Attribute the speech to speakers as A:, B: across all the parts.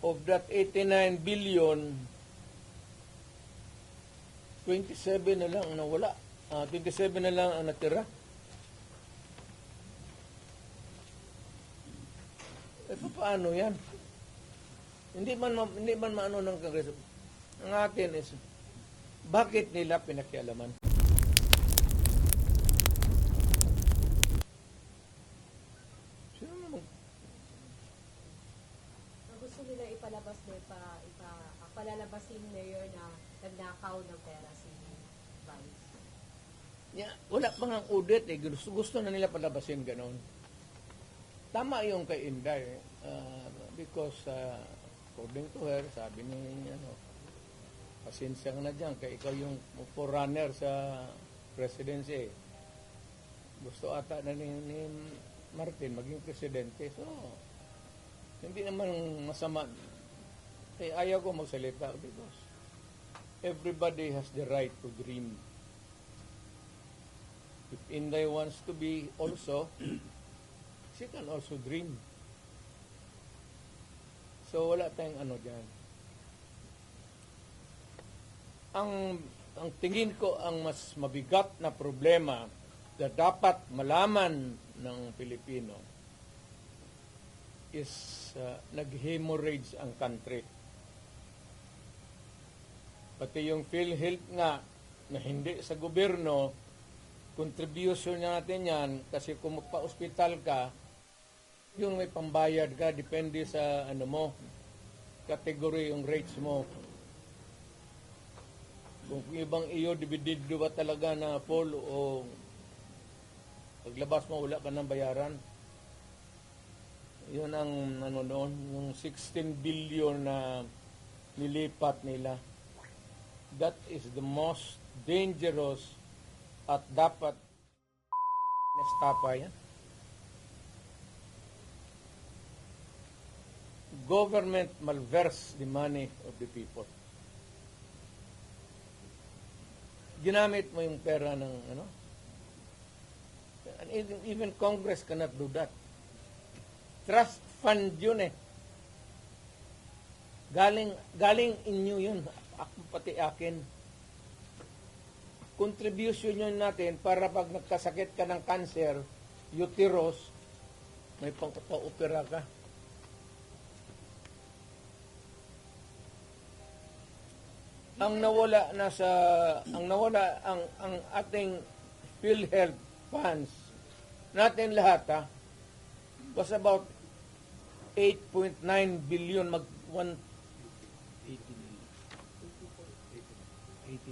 A: Of that 89 billion, 27 na lang ang nawala. 27 na lang ang natira. Paano yan? Hindi man maano ng Kongreso. Ang atin is, bakit nila pinakialaman? Sino naman?
B: Gusto nila ipalabas na palalabasin mayor na nagnakaw ng pera si Vice.
A: Yeah, wala pa nga audit eh. Gusto na nila palabasin ganon. Tama yung kay Inday. Because according to her, sabi ni pasensya ka na dyan, kaya ikaw yung forerunner sa presidency. Gusto ata na ni Martin maging presidente. So, hindi naman masama. Ayaw ko magsalita because everybody has the right to dream. If Inday wants to be also, she can also dream. So, wala tayong ano dyan. Ang tingin ko ang mas mabigat na problema na dapat malaman ng Pilipino is nag-hemorrhage ang country. Pati yung PhilHealth nga na hindi sa gobyerno, contribution natin yan kasi kung magpa-hospital ka, yung may pambayad ka, depende sa category yung rates mo. Kung ibang iyo, dividido ba talaga na full o paglabas mo, wala ka ng bayaran. Yun ang noon, yung 16 billion na nilipat nila. That is the most dangerous at dapat nestapa yan. Government malverse the money of the people. Ginamit mo yung pera ng and even Congress cannot do that. Trust fund yun eh. Galing inyo yun. Pati akin. Contribution yun natin para pag nagkasakit ka ng cancer, uterus, may pang-opera ka. Ang ating PhilHealth funds natin lahat was about 8.9 billion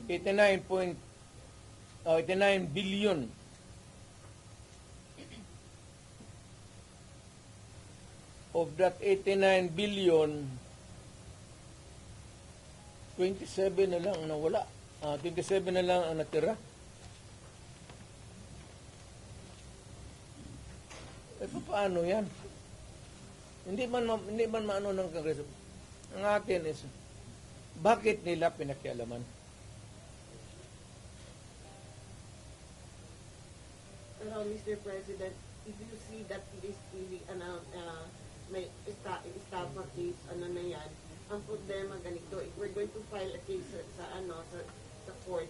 A: 89 billion. Of that 89 billion, 27 na lang ang nawala. 27 na lang ang natira. Paano yan? Hindi man maano ng Kongreso. Ang atin is, bakit nila pinakialaman?
C: Hello, Mr. President, if you see that this really, may estafa case, na yan, ang problema ganito, if we're going to file a case sa court,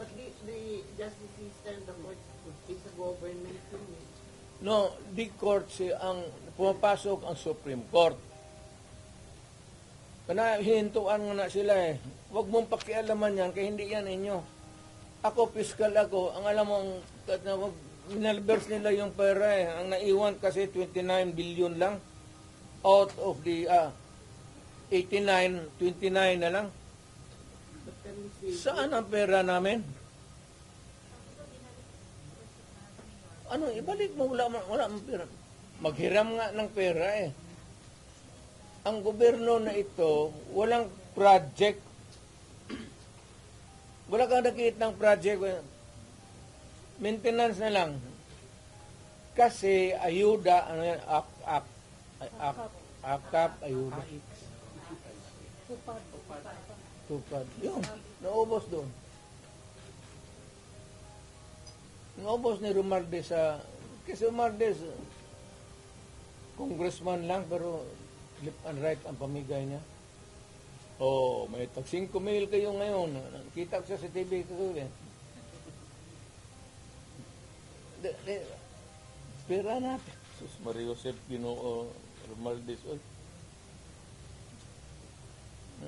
C: but the justice system, the court is a government thing.
A: No, the court, ang pumapasok ang Supreme Court. Kana hinintuan nga na sila eh. Huwag mong pakialaman yan, kaya hindi yan inyo. Ako, fiscal ako, ang alam mong, minalverse nila yung pera eh. Ang naiwan kasi 29 billion lang. Out of the 89, 29 na lang. Saan ang pera namin? Ibalik mo, wala pera. Maghiram nga ng pera eh. Ang gobyerno na ito, walang project. Wala kang nakikita ng project. Maintenance na lang. Kasi ayuda, akap, ayuda. Tupad. Yun, naubos doon. Naubos ni Romualdez kasi Romualdez, congressman lang, pero left and right ang pamigay niya. Oh, may tag 5 mil kayo ngayon. Kita ko siya sa TV ko eh. Pera natin. Sus Mario Joseph Ginoo Romaldez. Oy.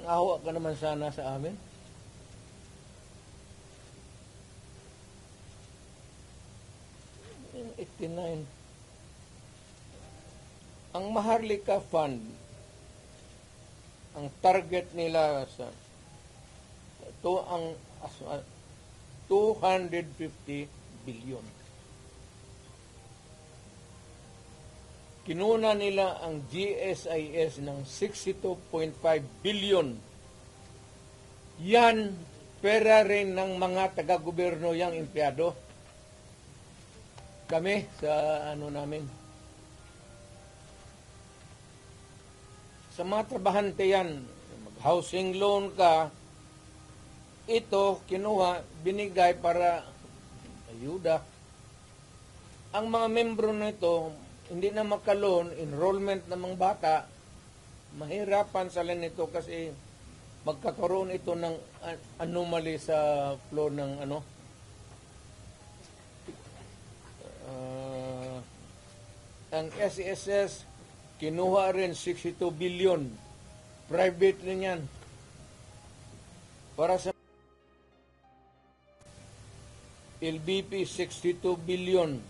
A: Awa ka naman sana sa amin. In 89. Ang Maharlika Fund, ang target nila sa ito ang 250 billion. Kinuna nila ang GSIS ng 62.5 billion. Yan, pera rin ng mga taga-gobyerno yang empleyado. Kami sa namin. Sa mga trabahante yan, mag-housing loan ka, ito kinuha, binigay para ayuda. Ang mga membro nito, hindi na makaloan, enrollment ng mga bata, mahirapan sila nito kasi magkakaroon ito ng anomaly sa flow ng ang SESS kinuha rin 62 billion. Private rin yan. Para sa LBP 62 billion.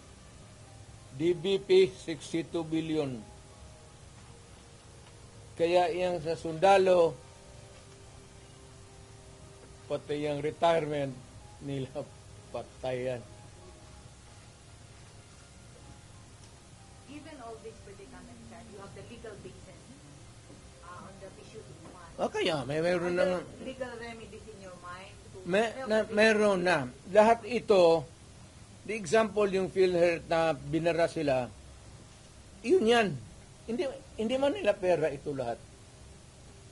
A: DBP 62 billion. Kaya yang sa sundalo, pati yung retirement nila patayan.
D: Given all these predicaments, sir, you have the legal basis on the issue one.
A: Kaya mayroon na
D: Legal remedies in your mind to
A: meron na. Lahat ito, the example yung PhilHealth na binara sila, yun yan. Hindi man nila pera ito lahat.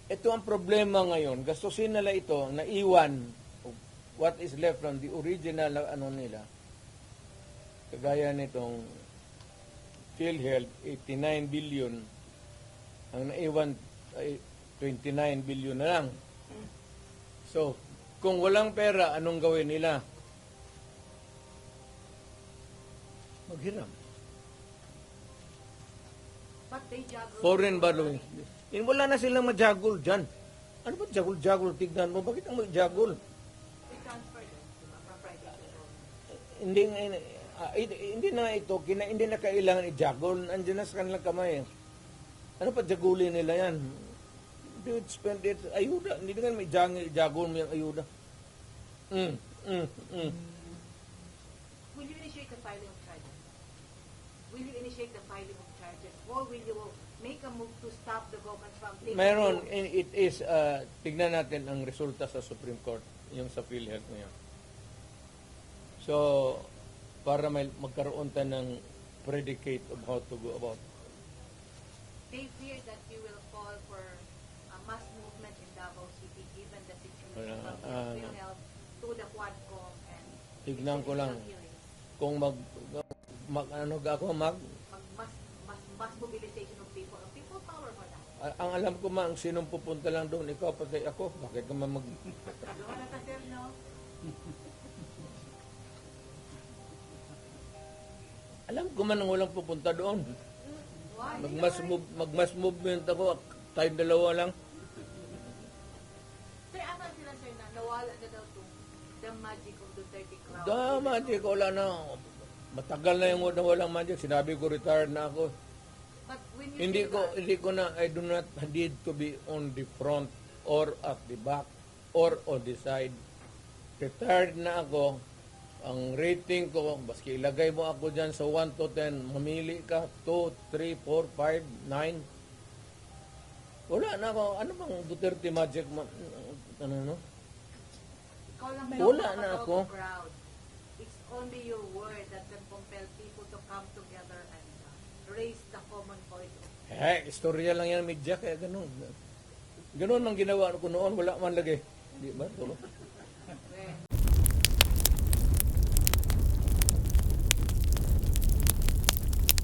A: Ito ang problema ngayon. Gastusin nila ito, naiwan, what is left from the original nila. Kagaya nitong PhilHealth, 89 billion. Ang naiwan ay 29 billion na lang. So, kung walang pera, anong gawin nila? Maghiram.
D: but they juggle.
A: Foreign borrowing. Wala na silang majagol dyan. Ano ba jagol-jagol? Tignan mo, bakit ang majagol?
D: They transfer them from private to government.
A: Hindi na ito, hindi na kailangan i-jagol. Andiyan na sa kanilang kamay. Ano pa jagulin nila yan? Do it, spend it. Ayuda. Hindi na may jagol mo yung ayuda.
D: Will you initiate the filing of charges? Will you initiate the filing of charges? Or will you make a move to stop the government from taking
A: Meron,
D: loans?
A: it is, tignan natin ang resulta sa Supreme Court, yung sa PhilHealth ngayon. So, para magkaroon tayo ng predicate of how to go about.
D: They fear that you will call for a mass movement in Davao City given the situation from the PhilHealth to the Quadcom and
A: Tignan ko lang
D: hearings.
A: kung
D: Mass mobilization of people. People power for that.
A: ang alam ko ang sinong pupunta lang doon, ikaw pati ako. Bakit ka man
D: Wala ka, sir, no?
A: alam ko man ang walang pupunta doon.
D: Why?
A: Magmass movement ako, tayong dalawa lang.
D: Sir, asan sila, sir, na nawala na daw to the magic of the 30 crowd?
A: Magic, wala na. Matagal na yung walang magic. Sinabi ko, retired na ako.
D: But when you
A: Hindi
D: say that,
A: ko na, I do not need to be on the front or at the back or on the side. Retired na ako. Ang rating ko, baski ilagay mo ako dyan sa 1 to 10, mamili ka, 2, 3, 4, 5, 9. Wala na ako. Ano bang Duterte magic? Ano?
D: ikaw lang
A: Wala
D: may
A: na
D: makatawag
A: ako.
D: ng crowd. It's only your word that can compel people to come together and raise the common voice of
A: Istorya lang yan, media, kaya ganun. Ganun ang ginawa ko noon, wala man lagi. Di ba?